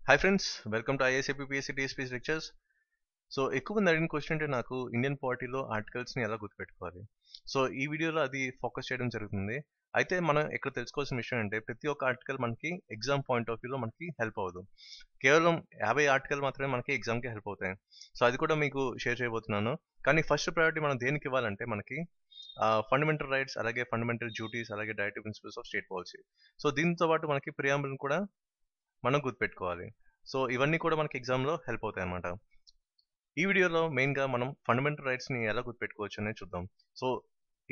Hi friends, welcome to ISAPSC TSPS lectures. So ఎక్కువ మంది అడిగిన క్వశ్చన్ అంటే నాకు ఇండియన్ పాలిటీలో ఆర్టికల్స్ని ఎలా గుర్తుపెట్టుకోవాలి. సో ఈ వీడియోలో అది ఫోకస్ చేయడం జరుగుతుంది. అయితే మనం ఇక్కడ తెలుసుకోవాల్సిన విషయం అంటే ప్రతి ఒక్క ఆర్టికల్ మనకి ఎగ్జామ్ పాయింట్ ఆఫ్ వ్యూలో మనకి హెల్ప్ అవ్వదు. కేవలం 50 ఆర్టికల్ మాత్రమే మనకి ఎగ్జామ్కి హెల్ప్ అవుతాయి. సో అది కూడా మీకు షేర్ చేయబోతున్నాను. కానీ ఫస్ట్ ప్రయారిటీ మనం దేనికి ఇవ్వాలంటే మనకి ఫండమెంటల్ రైట్స్, అలాగే ఫండమెంటల్ డ్యూటీస్, అలాగే directive principles of state policy. So దీంతో పాటు మనకి ప్రియాంబుల్ని కూడా మనం గుర్తుపెట్టుకోవాలి. సో ఇవన్నీ కూడా మనకి ఎగ్జామ్లో హెల్ప్ అవుతాయి అన్నమాట. ఈ వీడియోలో మెయిన్గా మనం ఫండమెంటల్ రైట్స్ని ఎలా గుర్తుపెట్టుకోవచ్చు అనేది చూద్దాం. సో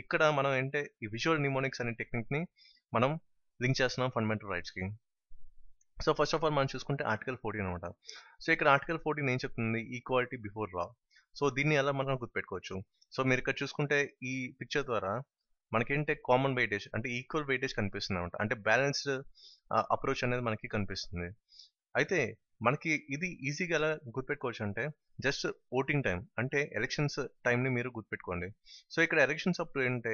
ఇక్కడ మనం ఏంటంటే ఈ విజువల్ నిమోనిక్స్ అనే టెక్నిక్ని మనం లింక్ చేస్తున్నాం ఫండమెంటల్ రైట్స్కి. సో ఫస్ట్ ఆఫ్ ఆల్ మనం చూసుకుంటే ఆర్టికల్ 14 అనమాట. సో ఇక్కడ ఆర్టికల్ 14 ఏం చెప్తుంది? Equality before law. సో దీన్ని ఎలా మనం గుర్తుపెట్టుకోవచ్చు? సో మీరు ఇక్కడ చూసుకుంటే ఈ పిక్చర్ ద్వారా మనకేంటే కామన్ వెయిటేజ్ అంటే ఈక్వల్ వెయిటేజ్ కనిపిస్తుంది అనమాట. అంటే బ్యాలెన్స్డ్ అప్రోచ్ అనేది మనకి కనిపిస్తుంది. అయితే మనకి ఇది ఈజీగా ఎలా గుర్తుపెట్టుకోవచ్చు అంటే జస్ట్ ఓటింగ్ టైం అంటే ఎలక్షన్స్ టైంని మీరు గుర్తుపెట్టుకోండి. సో ఇక్కడ ఎలక్షన్స్ అప్పుడు ఏంటంటే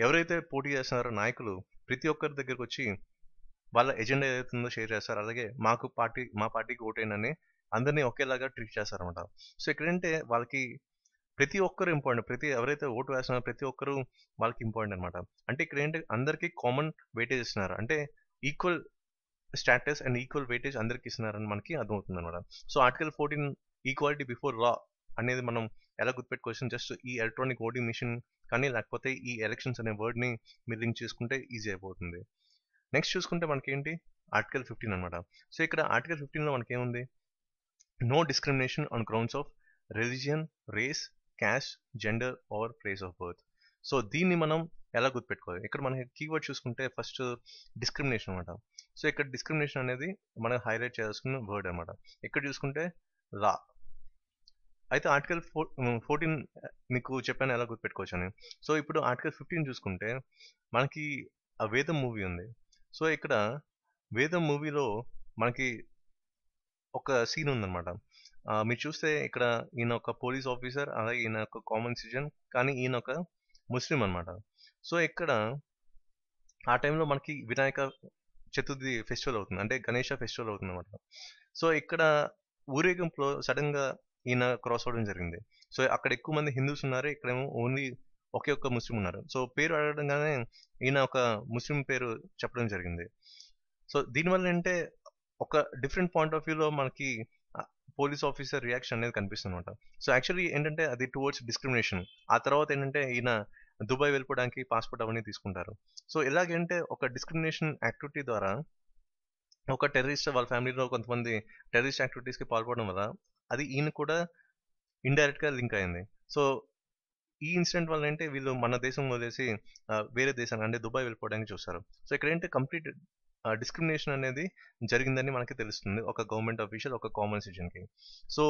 ఎవరైతే పోటీ చేస్తున్నారో నాయకులు ప్రతి ఒక్కరి దగ్గరకు వచ్చి వాళ్ళ ఎజెండా ఏదైతుందో షేర్ చేస్తారు. అలాగే మా పార్టీకి ఓటేనని అందరినీ ఒకేలాగా ట్రీట్ చేస్తారనమాట. సో ఇక్కడంటే వాళ్ళకి ప్రతి ఒక్కరు ఇంపార్టెంట్. ఎవరైతే ఓటు వేస్తున్నారో ప్రతి ఒక్కరు వాళ్ళకి ఇంపార్టెంట్ అనమాట. అంటే ఇక్కడ ఏంటి అందరికీ కామన్ వెయిటేజ్ ఇస్తున్నారు. అంటే equal status and equal weightage అందరికి ఇస్తున్నారని మనకి అర్థమవుతుంది అనమాట. So article 14 equality before law అనేది మనం ఎలా గుర్తుపెట్టుకోవచ్చు? జస్ట్ ఈ ఎలక్ట్రానిక్ ఓటింగ్ మిషన్ కానీ లేకపోతే ఈ ఎలక్షన్స్ అనే వర్డ్ని మీరు లింక్ చేసుకుంటే ఈజీ అయిపోతుంది. నెక్స్ట్ చూసుకుంటే మనకేంటి ఆర్టికల్ 15 అనమాట. సో ఇక్కడ ఆర్టికల్ 15లో మనకేముంది? No discrimination on grounds of religion, race, caste, gender or place of birth. So దీన్ని మనం ఎలా గుర్తుపెట్టుకోవాలి? ఇక్కడ మనకి కీవర్డ్ చూసుకుంటే ఫస్ట్ డిస్క్రిమినేషన్ అనమాట. సో ఇక్కడ డిస్క్రిమినేషన్ అనేది మనం హైలైట్ చేయాల్సిన వర్డ్ అనమాట. ఇక్కడ చూసుకుంటే లా. అయితే ఆర్టికల్ 14 మీకు చెప్పాను ఎలా గుర్తుపెట్టుకోవచ్చు అని. సో ఇప్పుడు ఆర్టికల్ 15 చూసుకుంటే మనకి ఆ వేదం మూవీ ఉంది. సో ఇక్కడ వేదం మూవీలో మనకి ఒక సీన్ ఉందన్నమాట. మీరు చూస్తే ఇక్కడ ఈయన ఒక పోలీస్ ఆఫీసర్, అలాగే ఈయన ఒక కామన్ సిటిజన్, కానీ ఈయన ఒక ముస్లిం అనమాట. సో ఇక్కడ ఆ టైంలో మనకి వినాయక చతుర్థి ఫెస్టివల్ అవుతుంది. అంటే గణేష ఫెస్టివల్ అవుతుంది అనమాట. సో ఇక్కడ ఊరేగింపులో సడన్ గా ఈయన క్రాస్ అవ్వడం జరిగింది. సో అక్కడ ఎక్కువ మంది హిందూస్ ఉన్నారు, ఇక్కడేమో ఓన్లీ ఒకే ఒక్క ముస్లిం ఉన్నారు. సో పేరు అడగడంగానే ఈయన ఒక ముస్లిం పేరు చెప్పడం జరిగింది. సో దీనివల్ల ఏంటంటే ఒక డిఫరెంట్ పాయింట్ ఆఫ్ వ్యూలో మనకి పోలీస్ ఆఫీసర్ రియాక్షన్ అనేది కనిపిస్తుంది అనమాట. సో యాక్చువల్లీ ఏంటంటే అది టువర్డ్స్ డిస్క్రిమినేషన్. ఆ తర్వాత ఏంటంటే ఈయన దుబాయ్ వెళ్ళిపోవడానికి పాస్పోర్ట్ అవన్నీ తీసుకుంటారు. సో ఎలాగంటే ఒక డిస్క్రిమినేషన్ యాక్టివిటీ ద్వారా ఒక టెర్రరిస్ట్ వాళ్ళ ఫ్యామిలీలో కొంతమంది టెర్రరిస్ట్ యాక్టివిటీస్కి పాల్పడడం వల్ల అది ఈయన కూడా ఇండైరెక్ట్గా లింక్ అయింది. సో ఈ ఇన్సిడెంట్ వల్ల ఏంటి వీళ్ళు మన దేశం వదిలేసి వేరే దేశానికి అంటే దుబాయ్ వెళ్ళిపోవడానికి చూస్తారు. సో ఇక్కడ ఏంటి కంప్లీట్ డిస్క్రిమినేషన్ అనేది జరిగిందని మనకి తెలుస్తుంది ఒక గవర్నమెంట్ అఫీషియల్ ఒక కామన్ సిటిజన్కి. సో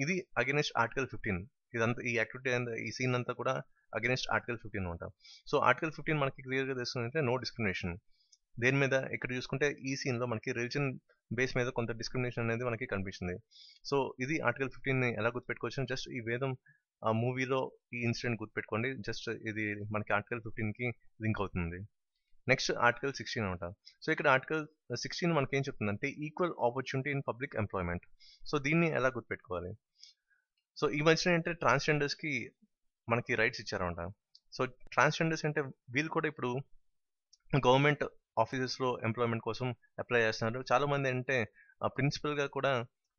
ఇది అగైనెస్ట్ ఆర్టికల్ 15. ఇదంతా ఈ యాక్టివిటీ అండ్ ఈ సీన్ అంతా కూడా అగైనెస్ట్ ఆర్టికల్ 15 అనమాట. సో ఆర్టికల్ 15 మనకి క్లియర్గా తెలుస్తుంది అంటే నో డిస్క్రిమినేషన్. దేని మీద ఇక్కడ చూసుకుంటే ఈ సీన్లో మనకి రిలీజన్ బేస్ మీద కొంత డిస్క్రిమినేషన్ అనేది మనకి కనిపిస్తుంది. సో ఇది ఆర్టికల్ 15ని ఎలా గుర్తుపెట్టుకోవచ్చు? జస్ట్ ఈ వేదం ఆ మూవీలో ఈ ఇన్సిడెంట్ గుర్తుపెట్టుకోండి. జస్ట్ ఇది మనకి ఆర్టికల్ 15కి లింక్ అవుతుంది. నెక్స్ట్ ఆర్టికల్ 16 అనమాట. సో ఇక్కడ ఆర్టికల్ 16 మనకి ఏం చెప్తుందంటే equal opportunity in public employment. So దీన్ని ఎలా గుర్తుపెట్టుకోవాలి? సో ఈ మధ్యన ఏంటంటే ట్రాన్స్జెండర్స్కి మనకి రైట్స్ ఇచ్చారన్నమాట. సో ట్రాన్స్జెండర్స్ అంటే వీళ్ళు కూడా ఇప్పుడు గవర్నమెంట్ ఆఫీసెస్లో ఎంప్లాయ్మెంట్ కోసం అప్లై చేస్తున్నారు. చాలామంది అంటే ప్రిన్సిపల్గా కూడా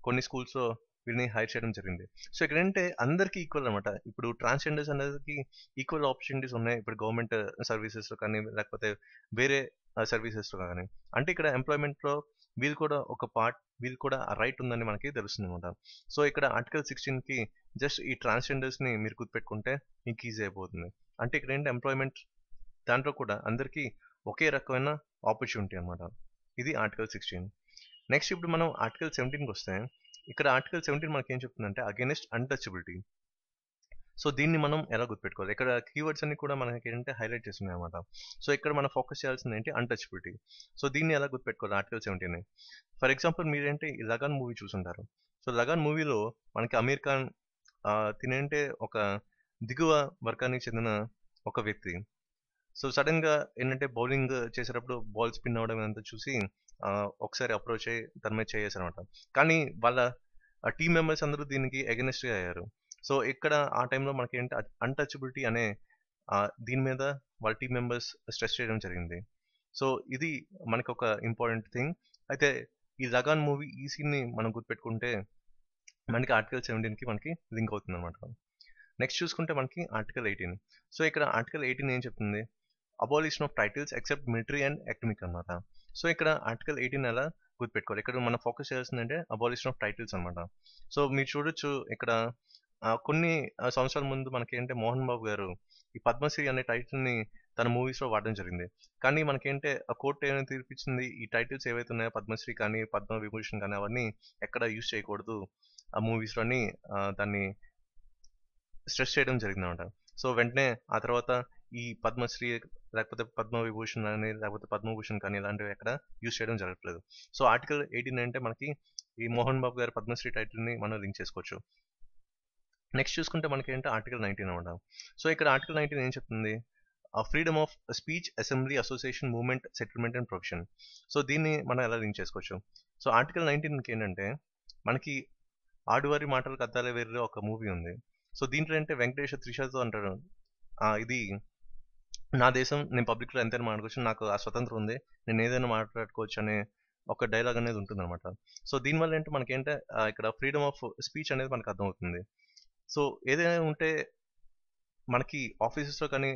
కొన్ని స్కూల్స్లో వీళ్ళని హైర్ చేయడం జరిగింది. సో ఇక్కడ ఏంటంటే అందరికీ ఈక్వల్ అనమాట. ఇప్పుడు ట్రాన్స్జెండర్స్ అనేది ఈక్వల్ ఆపర్చునిటీస్ ఉన్నాయి ఇప్పుడు గవర్నమెంట్ సర్వీసెస్లో కానీ లేకపోతే వేరే సర్వీసెస్లో కానీ. అంటే ఇక్కడ ఎంప్లాయ్మెంట్లో వీళ్ళు కూడా రైట్ ఉందని మనకి తెలుస్తుంది అనమాట. సో ఇక్కడ ఆర్టికల్ 16కి జస్ట్ ఈ ట్రాన్స్జెండర్స్ని మీరు గుర్తుపెట్టుకుంటే మీకు ఈజీ అయిపోతుంది. అంటే ఇక్కడ ఏంటి ఎంప్లాయ్మెంట్ దాంట్లో కూడా అందరికీ ఒకే రకమైన ఆపర్చునిటీ అనమాట. ఇది ఆర్టికల్ 16. నెక్స్ట్ ఇప్పుడు మనం ఆర్టికల్ 17కి వస్తే ఇక్కడ ఆర్టికల్ 17 మనకి ఏం చెప్తుందంటే అగైనెస్ట్ అన్టచబిలిటీ. సో దీన్ని మనం ఎలా గుర్తుపెట్టుకోవాలి? ఇక్కడ కీవర్డ్స్ అన్ని కూడా మనకి ఏంటంటే హైలైట్ చేస్తున్నాయి అనమాట. సో ఇక్కడ మనం ఫోకస్ చేయాల్సింది ఏంటి? అన్టచబిలిటీ. సో దీన్ని ఎలా గుర్తుపెట్టుకోవాలి ఆర్టికల్ 17ని? ఫర్ ఎగ్జాంపుల్ మీరేంటి ఈ లగాన్ మూవీ చూసుంటారు. సో లగాన్ మూవీలో మనకి అమీర్ ఖాన్ తినేంటే ఒక దిగువ వర్గానికి చెందిన ఒక వ్యక్తి. సో సడన్ గా ఏంటంటే బౌలింగ్ చేసేటప్పుడు బాల్ స్పిన్ అవడం అంతా చూసి ఒకసారి అప్రోచ్ అయ్యి దాని మీద చేసారనమాట. కానీ వాళ్ళ టీమ్ మెంబర్స్ అందరూ దీనికి అగెనిస్ట్‌గా అయ్యారు. సో ఇక్కడ ఆ టైంలో మనకేంటి అన్‌టచబిలిటీ అనే దీని మీద వాళ్ళ టీమ్ మెంబర్స్ స్ట్రెస్ చేయడం జరిగింది. సో ఇది మనకొక ఇంపార్టెంట్ థింగ్. అయితే ఈ 'లగాన్' మూవీ ఈ సీన్‌ని మనం గుర్తుపెట్టుకుంటే మనకి ఆర్టికల్ 17కి మనకి లింక్ అవుతుందనమాట. నెక్స్ట్ చూసుకుంటే మనకి ఆర్టికల్ 18. సో ఇక్కడ ఆర్టికల్ 18 ఏం చెప్తుంది? Abolition of titles except military and academic అనమాట. సో ఇక్కడ ఆర్టికల్ 18 ఎలా గుర్తుపెట్టుకోవాలి? ఇక్కడ మనం ఫోకస్ చేయాల్సిందంటే అబాలిషన్ ఆఫ్ టైటిల్స్ అనమాట. సో మీరు చూడొచ్చు ఇక్కడ కొన్ని సంవత్సరాల ముందు మనకేంటే 'మోహన్ బాబు' గారు ఈ 'పద్మశ్రీ' అనే టైటిల్‌ని తన మూవీస్‌లో వాడడం జరిగింది. కానీ మనకేంటే ఆ కోర్ట్ ఏమైనా తీర్పిచ్చింది, ఈ టైటిల్స్ ఏవైతే ఉన్నాయో 'పద్మశ్రీ' కానీ, 'పద్మ విభూషణ్' కానీ అవన్నీ ఎక్కడ యూజ్ చేయకూడదు ఆ మూవీస్‌లో అని దాన్ని స్ట్రెస్ చేయడం జరిగిందనమాట. సో వెంటనే ఆ తర్వాత ఈ 'పద్మశ్రీ' లేకపోతే 'పద్మ విభూషణ్' అని లేకపోతే 'పద్మభూషణ్' కానీ ఇలాంటివి ఎక్కడ యూజ్ చేయడం జరగట్లేదు. సో ఆర్టికల్ 18 అంటే మనకి ఈ 'మోహన్ బాబు' గారి 'పద్మశ్రీ' టైటిల్‌ని మనం లింక్ చేసుకోవచ్చు. నెక్స్ట్ చూసుకుంటే మనకేంటి ఆర్టికల్ 19 అనమాట. సో ఇక్కడ ఆర్టికల్ 19 ఏం చెప్తుంది? Freedom of speech, assembly, association, movement, settlement and profession. So దీన్ని మనం ఎలా లింక్ చేసుకోవచ్చు? సో ఆర్టికల్ 19కి ఏంటంటే మనకి 'ఆడువారి మాటలకు అద్దాలే వేరు'లో ఒక మూవీ ఉంది. సో దీంట్లో ఏంటంటే వెంకటేష్ త్రిషతో అంటాడు. ఇది నా దేశం, నేను పబ్లిక్‌లో ఎంతైనా మాట్లాడుకోవచ్చు. నాకు ఆ స్వతంత్రం ఉంది. నేను ఏదైనా మాట్లాడుకోవచ్చు అనే ఒక డైలాగ్ అనేది ఉంటుందన్నమాట. సో దీనివల్ల ఏంటి మనకేంటే ఇక్కడ ఫ్రీడమ్ ఆఫ్ స్పీచ్ అనేది మనకు అర్థమవుతుంది. సో ఏదైనా ఉంటే మనకి ఆఫీసెస్‌లో కానీ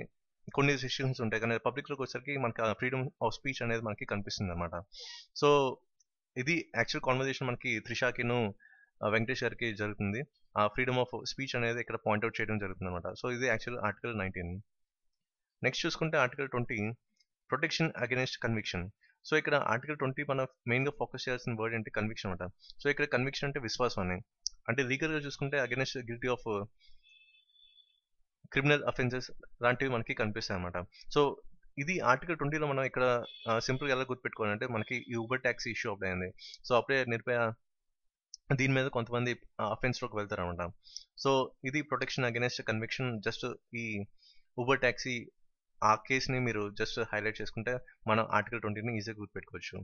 కొన్ని డెసిషన్స్ ఉంటాయి. కానీ పబ్లిక్‌లోకి వచ్చేసరికి మనకి ఆ ఫ్రీడమ్ ఆఫ్ స్పీచ్ అనేది మనకి కనిపిస్తుందన్నమాట. సో ఇది యాక్చువల్ కన్వర్జేషన్ మనకి త్రిషకిను వెంకటేష్ గారికి జరుగుతుంది. ఆ ఫ్రీడమ్ ఆఫ్ స్పీచ్ అనేది ఇక్కడ పాయింట్ ఔట్ చేయడం జరుగుతుందన్నమాట. సో ఇది యాక్చువల్ ఆర్టికల్ 19. నెక్స్ట్ చూసుకుంటే article 20 protection against conviction. So ఇక్కడ ఆర్టికల్ 20 మనం మెయిన్‌గా ఫోకస్ చేయాల్సిన వర్డ్ ఏంటి? కన్విక్షన్ అనమాట. సో ఇక్కడ కన్విక్షన్ అంటే విశ్వాసం అని. అంటే లీగల్‌గా చూసుకుంటే against guilty of criminal offences లాంటివి మనకి కనిపిస్తాయన్నమాట. సో ఇది ఆర్టికల్ 20లో మనం ఇక్కడ సింపుల్‌గా ఎలా గుర్తుపెట్టుకోవాలంటే మనకి ఈ ఊబర్ టాక్సీ ఇష్యూ అప్పుడే అయింది. సో అప్పుడే నిర్భయ దీని మీద కొంతమంది అఫెన్స్‌లోకి వెళ్తారన్నమాట. సో ఇది ప్రొటెక్షన్ అగైన్స్ట్ కన్విక్షన్. జస్ట్ ఈ ఊబర్ టాక్సీ ఆ కేస్‌ని మీరు జస్ట్ హైలైట్ చేసుకుంటే మనం ఆర్టికల్ 20ని ఈజీగా గుర్తుపెట్టుకోవచ్చు.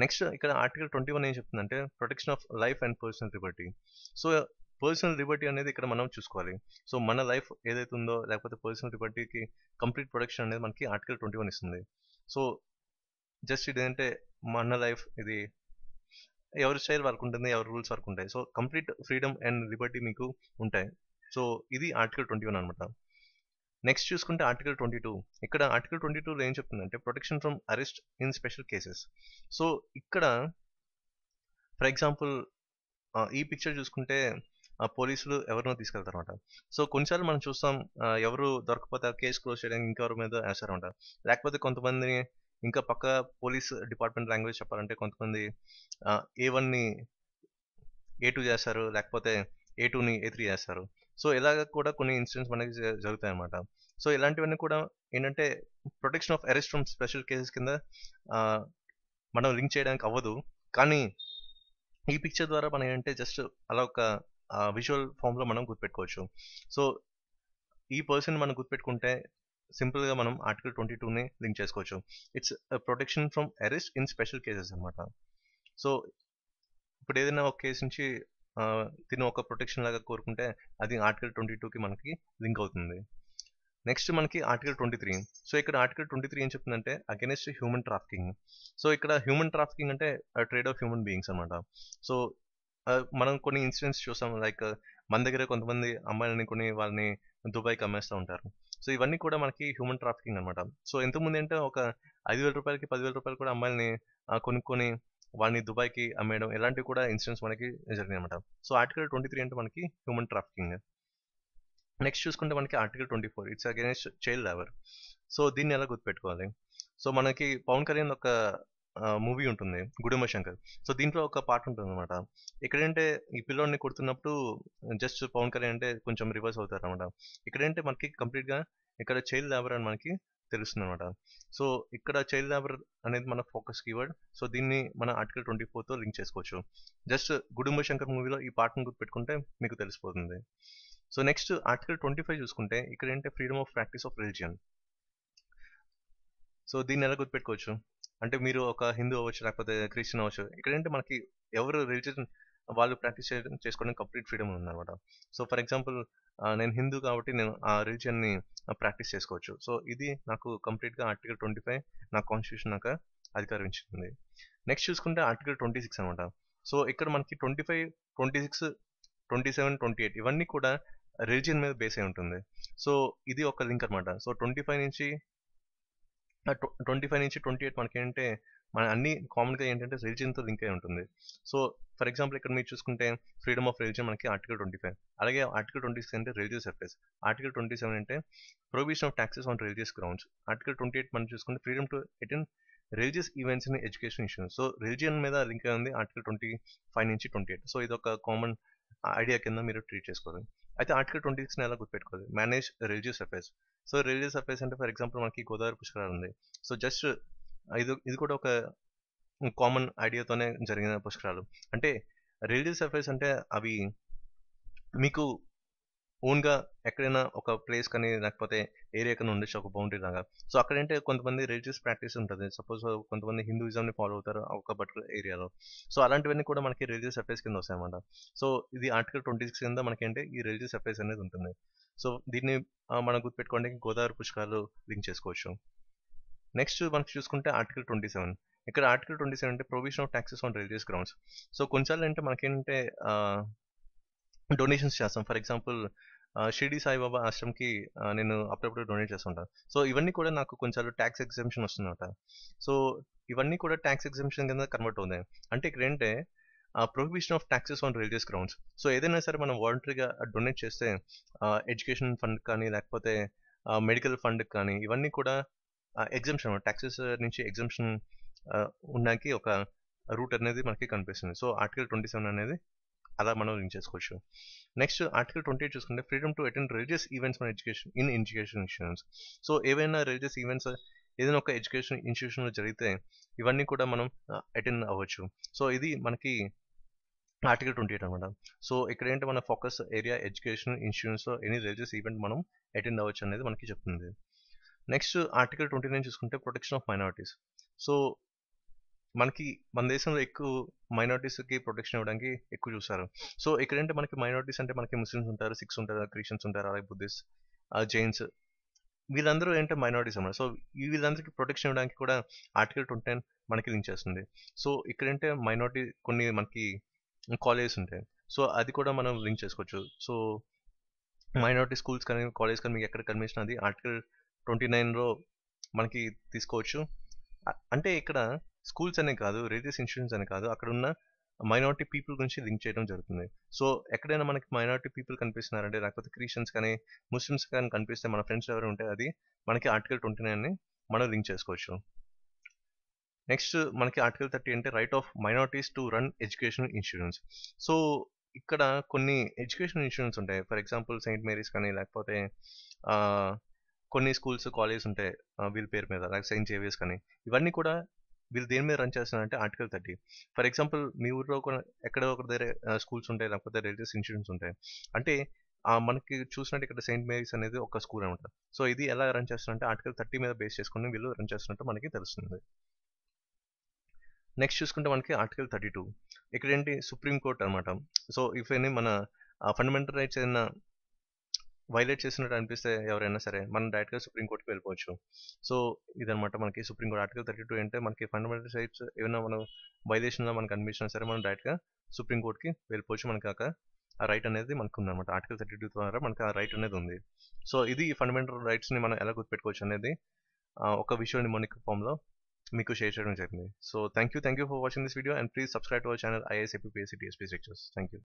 నెక్స్ట్ ఇక్కడ ఆర్టికల్ 21 ఏం చెప్తుందంటే protection of life and personal Liberty. So personal Liberty అనేది ఇక్కడ మనం చూసుకోవాలి. సో మన లైఫ్ ఏదైతే ఉందో లేకపోతే పర్సనల్ లిబర్టీకి కంప్లీట్ ప్రొటెక్షన్ అనేది మనకి ఆర్టికల్ 21 ఇస్తుంది. సో జస్ట్ ఇదేంటే మన లైఫ్ ఇది ఎవరి స్టైల్ వరకు ఉంటుంది, ఎవరి రూల్స్ వరకు ఉంటాయి. So complete freedom and Liberty మీకు ఉంటాయి. సో ఇది ఆర్టికల్ 21 అనమాట. నెక్స్ట్ చూసుకుంటే ఆర్టికల్ 22. ఇక్కడ ఆర్టికల్ 22లో ఏం చెప్తుందంటే protection from arrest in special cases. So ఇక్కడ ఫర్ ఎగ్జాంపుల్ ఈ పిక్చర్ చూసుకుంటే పోలీసులు ఎవరినో తీసుకెళ్తారనమాట. సో కొన్నిసార్లు మనం చూస్తాం ఎవరు దొరకకపోతే ఆ కేసు క్లోజ్ చేయడానికి ఇంకెవరి మీద వేస్తారనమాట. లేకపోతే కొంతమందిని ఇంకా పక్క పోలీస్ డిపార్ట్మెంట్ లాంగ్వేజ్ చెప్పాలంటే కొంతమంది A1ని A2 చేస్తారు. లేకపోతే A2ని A3 చేస్తారు. సో ఇలాగ కూడా కొన్ని ఇన్సిడెంట్స్ మనకి జరుగుతాయన్నమాట. సో ఇలాంటివన్నీ కూడా ఏంటంటే protection of arrest from special cases కింద మనం లింక్ చేయడానికి అవ్వదు. కానీ ఈ పిక్చర్ ద్వారా మనం ఏంటంటే జస్ట్ అలా ఒక విజువల్ ఫామ్‌లో మనం గుర్తుపెట్టుకోవచ్చు. సో ఈ పర్సన్ మనం గుర్తుపెట్టుకుంటే సింపుల్‌గా మనం ఆర్టికల్ 22ని లింక్ చేసుకోవచ్చు. It's protection from arrest in special cases అనమాట. సో ఇప్పుడు ఏదైనా ఒక కేసు నుంచి తిను ఒక ప్రొటెక్షన్ లాగా కోరుకుంటే అది ఆర్టికల్ 22కి మనకి లింక్ అవుతుంది. నెక్స్ట్ మనకి ఆర్టికల్ 23. సో ఇక్కడ ఆర్టికల్ 23 ఏం చెప్తుందంటే అగైన్స్ట్ హ్యూమన్ ట్రాఫికింగ్. సో ఇక్కడ హ్యూమన్ ట్రాఫికింగ్ అంటే ట్రేడ్ ఆఫ్ హ్యూమన్ బీయింగ్స్ అనమాట. సో మనం కొన్ని ఇన్సిడెంట్స్ చూసాం. లైక్ మన దగ్గర కొంతమంది అమ్మాయిలని కొని వాళ్ళని దుబాయ్‌కి అమ్మేస్తూ ఉంటారు. సో ఇవన్నీ కూడా మనకి హ్యూమన్ ట్రాఫికింగ్ అనమాట. సో ఇంతకుముందు ఏంటంటే ఒక రూ. 5,000కి, రూ. 10,000 కూడా అమ్మాయిలని కొనుక్కొని వాళ్ళని దుబాయ్‌కి అమ్మేయడం ఇలాంటివి కూడా ఇన్సిడెంట్స్ మనకి జరిగాయనమాట. సో ఆర్టికల్ 23 అంటే మనకి హ్యూమన్ ట్రాఫికింగ్. నెక్స్ట్ చూసుకుంటే మనకి article 24 it's against child labour. So దీన్ని ఎలా గుర్తుపెట్టుకోవాలి? సో మనకి పవన్ కళ్యాణ్ ఒక మూవీ ఉంటుంది 'గుడుంబ శంకర్'. సో దీంట్లో ఒక పార్ట్ ఉంటుందన్నమాట. ఇక్కడేంటే ఈ పిల్లోడిని కొడుతున్నప్పుడు జస్ట్ పవన్ కళ్యాణ్ అంటే కొంచెం రివర్స్ అవుతారన్నమాట. ఇక్కడేంటే మనకి కంప్లీట్‌గా ఇక్కడ చైల్డ్ లేబర్ అని మనకి తెలుస్తుందన్నమాట. సో ఇక్కడ చైల్డ్ లేబర్ అనేది మన ఫోకస్ కీవర్డ్. సో దీన్ని మన ఆర్టికల్ 24తో లింక్ చేసుకోవచ్చు. జస్ట్ 'గుడుంబ శంకర్' మూవీలో ఈ పార్ట్‌ని గుర్తుపెట్టుకుంటే మీకు తెలిసిపోతుంది. సో నెక్స్ట్ ఆర్టికల్ 25 చూసుకుంటే ఇక్కడ ఏంటంటే freedom of practice of religion. So దీన్ని ఎలా గుర్తుపెట్టుకోవచ్చు? అంటే మీరు ఒక హిందూ అవ్వచ్చు, లేకపోతే క్రిస్టియన్ అవ్వచ్చు. ఇక్కడేంటి మనకి ఎవరు రిలీజియన్ వాళ్ళు ప్రాక్టీస్ చేసుకోవడానికి కంప్లీట్ ఫ్రీడమ్ ఉందన్నమాట. సో, ఫర్ ఎగ్జాంపుల్ నేను హిందూ కాబట్టి నేను ఆ రిలీజియన్‌ని ప్రాక్టీస్ చేసుకోవచ్చు. సో, ఇది నాకు కంప్లీట్‌గా ఆర్టికల్ 25 నా కాన్స్టిట్యూషన్ నాకు అధికారం ఇచ్చింది. నెక్స్ట్ చూసుకుంటే ఆర్టికల్ 26 అనమాట. సో, ఇక్కడ మనకి 25, 26, 27, 28 ఇవన్నీ కూడా రిలిజియన్ మీద బేస్ అయి ఉంటుంది. సో, ఇది ఒక లింక్ అనమాట. సో, 25 నుంచి 25 నుంచి 28 మనకేంటంటే మన అన్ని కామన్‌గా ఏంటంటే రిలిజియన్‌తో లింక్ అయి ఉంటుంది. సో, ఫర్ ఎగ్జాంపుల్ ఇక్కడ మీరు చూసుకుంటే ఫ్రీడమ్ ఆఫ్ రిలిజియన్ మనకి ఆర్టికల్ 25. అలాగే ఆర్టికల్ 26 అంటే రిలీజియస్ అఫైర్స్. ఆర్టికల్ 27 అంటే prohibition of taxes on religious grounds. Article 28 మనం చూసుకుంటే freedom to attend religious events in education issues. So, religion మీద లింక్ అయి ఉంది ఆర్టికల్ 25 నుంచి 28. సో, ఇదొక కామన్ ఐడియా కింద మీరు ట్రీట్ చేసుకోవాలి. అయితే ఆర్టికల్ 26ని ఎలా గుర్తుపెట్టుకోవాలి? Manage religious affairs. So, religious affairs అంటే ఫర్ ఎగ్జాంపుల్ మనకి గోదావరి పుష్కరాలు ఉంది. సో, జస్ట్ ఇది కూడా ఒక కామన్ ఐడియాతోనే జరిగిన పుష్కరాలు. అంటే రిలీజియస్ అఫైర్స్ అంటే అవి మీకు ఓన్‌గా ఎక్కడైనా ఒక ప్లేస్ కానీ లేకపోతే ఏరియా కానీ ఉండొచ్చు ఒక బౌండరీ లాగా. సో, అక్కడేంటే కొంతమంది రిలీజియస్ ప్రాక్టీస్ ఉంటది. సపోజ్ కొంతమంది హిందూయిజంని ఫాలో అవుతారు ఒక పర్టిక్యులర్ ఏరియాలో. సో, అలాంటివన్నీ కూడా మనకి రిలీజియస్ అఫైర్స్ కింద వస్తాయన్నమాట. సో, ఇది ఆర్టికల్ 26 కింద మనకేంటి ఈ రిలీజియస్ అఫైర్స్ అనేది ఉంటుంది. సో, దీన్ని మనం గుర్తుపెట్టుకోవడానికి గోదావరి పుష్కరాలు లింక్ చేసుకోవచ్చు. నెక్స్ట్ మనకి చూసుకుంటే ఆర్టికల్ 27. ఇక్కడ ఆర్టికల్ 27 అంటే provision of taxes on religious grounds. So, కొన్నిసార్లు అంటే మనకేంటంటే డొనేషన్స్ చేస్తాం. ఫర్ ఎగ్జాంపుల్ షిరిడి సాయిబాబా ఆశ్రమ్‌కి నేను అప్పుడప్పుడు డొనేట్ చేస్తుంటాను. సో, ఇవన్నీ కూడా నాకు కొన్నిసార్లు టాక్స్ ఎగ్జంప్షన్ వస్తుందన్నమాట. సో, ఇవన్నీ కూడా టాక్స్ ఎగ్జంప్షన్ కింద కన్వర్ట్ అవుతాయి. అంటే ఇక్కడేంటే prohibition of taxes on religious grounds. So, ఏదైనా సరే మనం వాలంటరీగా డొనేట్ చేస్తే ఎడ్యుకేషన్ ఫండ్ కానీ లేకపోతే మెడికల్ ఫండ్‌కి కానీ ఇవన్నీ కూడా ఎగ్జంప్షన్ టాక్సెస్ నుంచి ఎగ్జంప్షన్ ఉండడానికి ఒక రూట్ అనేది మనకి కనిపిస్తుంది. సో, ఆర్టికల్ 27 అనేది అలా మనం లింక్ చేసుకోవచ్చు. నెక్స్ట్ ఆర్టికల్ 28 చూసుకుంటే freedom to attend religious events in education institutions. So, ఏవైనా రిలీజియస్ ఈవెంట్స్ ఏదైనా ఒక ఎడ్యుకేషన్ ఇన్స్టిట్యూషన్‌లో జరిగితే ఇవన్నీ కూడా మనం అటెండ్ అవ్వచ్చు. సో, ఇది మనకి ఆర్టికల్ 28 అనమాట. సో, ఇక్కడేంటి మన ఫోకస్ ఏరియా ఎడ్యుకేషన్ ఇన్స్టిట్యూషన్స్‌లో ఎనీ రిలీజియస్ ఈవెంట్ మనం అటెండ్ అవ్వచ్చు అనేది మనకి చెప్తుంది. నెక్స్ట్ ఆర్టికల్ 29 చూసుకుంటే ప్రొటెక్షన్ ఆఫ్ మైనారిటీస్. సో, మనకి మన దేశంలో ఎక్కువ మైనారిటీస్‌కి ప్రొటెక్షన్ ఇవ్వడానికి ఎక్కువ చూస్తారు. సో, ఇక్కడేంటి మనకి మైనారిటీస్ అంటే మనకి ముస్లిమ్స్ ఉంటారు, సిఖ్స్ ఉంటారు, క్రిస్టియన్స్ ఉంటారు, అలాగే బుద్ధిస్ట్, జైన్స్ వీళ్ళందరూ ఏంటంటే మైనారిటీస్ అన్నమాట. సో, వీళ్ళందరికీ ప్రొటెక్షన్ ఇవ్వడానికి కూడా ఆర్టికల్ 29 మనకి లింక్ చేస్తుంది. సో, ఇక్కడేంటే మైనారిటీ కొన్ని మనకి కాలేజెస్ ఉంటాయి. సో, అది కూడా మనం లింక్ చేసుకోవచ్చు. సో, మైనారిటీ స్కూల్స్ కానీ, కాలేజ్ కానీ మీకు ఎక్కడ కనిపించినా అది ఆర్టికల్ 29లో మనకి తీసుకోవచ్చు. అంటే ఇక్కడ స్కూల్స్ అనే కాదు, రిలీజియస్ ఇన్స్టిట్యూషన్స్ అనే కాదు, అక్కడున్న మైనారిటీ పీపుల్ గురించి లింక్ చేయడం జరుగుతుంది. సో, ఎక్కడైనా మనకి మైనారిటీ పీపుల్ కనిపిస్తున్నారంటే, లేకపోతే క్రిస్టియన్స్ కానీ, ముస్లిమ్స్ కానీ కనిపిస్తే మన ఫ్రెండ్స్ ఎవరు ఉంటే అది మనకి ఆర్టికల్ 29ని మనం లింక్ చేసుకోవచ్చు. నెక్స్ట్ మనకి ఆర్టికల్ 30 అంటే right of minorities to run educational institutions. So, ఇక్కడ కొన్ని ఎడ్యుకేషనల్ ఇన్స్టిట్యూషన్స్ ఉంటాయి. ఫర్ ఎగ్జాంపుల్ సెయింట్ మేరీస్ కానీ, లేకపోతే ఆహ్, కొన్ని స్కూల్స్, కాలేజెస్ ఉంటాయి వీళ్ళ పేరు మీద. లైక్ సెయింట్ జేవియర్స్ కానీ, ఇవన్నీ కూడా వీళ్ళు దేని మీద రన్ చేస్తున్నారంటే ఆర్టికల్ 30. ఫర్ ఎగ్జాంపుల్ మీ ఊర్లో కూడా ఎక్కడో ఒక దగ్గర స్కూల్స్ ఉంటాయి, లేకపోతే రిలీజియస్ ఇన్స్టిట్యూషన్స్ ఉంటాయి. అంటే మనకి చూసినట్టు ఇక్కడ సెయింట్ మేరీస్ అనేది ఒక స్కూల్ అనమాట. సో, ఇది ఎలా రన్ చేస్తున్నారంటే ఆర్టికల్ 30 మీద బేస్ చేసుకొని వీళ్ళు రన్ చేస్తున్నట్టు మనకి తెలుస్తుంది. నెక్స్ట్ చూసుకుంటే మనకి ఆర్టికల్ 32. ఇక్కడేంటి సుప్రీం కోర్ట్ అనమాట. సో, ఇఫ్ ఎనీ మన ఫండమెంటల్ రైట్స్ ఏదైనా వైలేట్ చేసినట్టు అనిపిస్తే ఎవరైనా సరే మనం డైరెక్ట్‌గా సుప్రీం కోర్ట్‌కి వెళ్ళిపోవచ్చు. సో, ఇదనమాట మనకి సుప్రీం కోర్ట్ ఆర్టికల్ 32 అంటే మనకి ఫండమెంటల్ రైట్స్ ఏమైనా మనం వైలేషన్‌లో మనకు అనిపించినా సరే మనం డైరెక్ట్‌గా సుప్రీం కోర్ట్‌కి వెళ్ళిపోవచ్చు. మనకి ఆ రైట్ అనేది మనకుందనమాట. ఆర్టికల్ 32 ద్వారా మనకి ఆ రైట్ అనేది ఉంది. సో, ఇది ఫండమెంటల్ రైట్స్‌ని మనం ఎలా గుర్తుపెట్టుకోవచ్చు అనేది ఒక విజువల్ నిమోనిక్ ఫార్మ్‌లో మీకు షేర్ చేయడం జరిగింది. So, thank you for watching this video and please subscribe to our channel IAS, APPS, TSP lectures. Thank you.